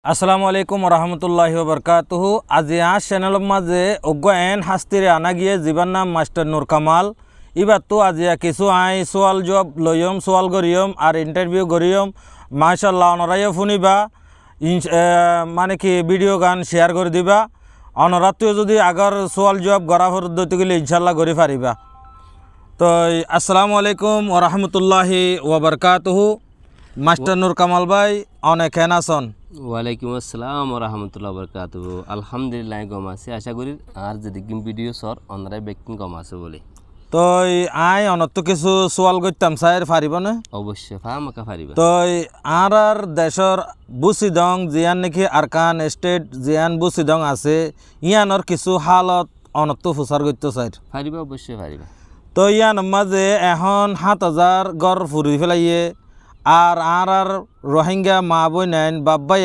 আসসালামু আলাইকুম রহমতুল্লাহি ওবরকাতুহু। আজি চ্যানেলের মাঝে অজ্ঞ এন হাস্তিরে আনা গিয়ে জীবার নাম মাস্টার নূর কামাল। এবার তো আজিয়া কিছু সোয়াল জব লইম সোয়াল করিয়ম আর ইন্টারভিউ করিয়ম। মাশাল্লাহ অনরাইও শুনিবা, মানে কি ভিডিও গান শেয়ার করে দিবা। অনরাত্রিও যদি আগর সোয়াল জব গড়া পদ্ধতি গেলে ইনশাল্লাহ করে পারিবা। তো আসসালামু আলাইকুম রহমতুল্লাহি ওবরকাতুহু। মাস্টার নূর কামাল ভাই অনেক আছেন? ওয়ালাইকুম আসসালাম রহমতুল্লাহ বরকাত। আলহামদুলিল্লাহ গম আছে, আশা করি আর যদি ভিডিও সর অনারাই ব্যক্তি গম আছে বলে। তো অনত কিছু সোয়াল করতাম স্যার পারিব না? অবশ্যই আমাকে পারিবা। তো আর দেশের বুসিদং জিয়ান নাকি আরকান স্টেট জিয়ান বুসিদং আছে, ইয়ানোর কিছু হালত অনত ফুসার করতে স্যার পারিবা, অবশ্যই পারিবা। তো ইয়ান মাঝে এখন 7,000 গড় ফুরি ফেলাইয়ে আর রোহিঙ্গা মা বই নেন বাব্বাই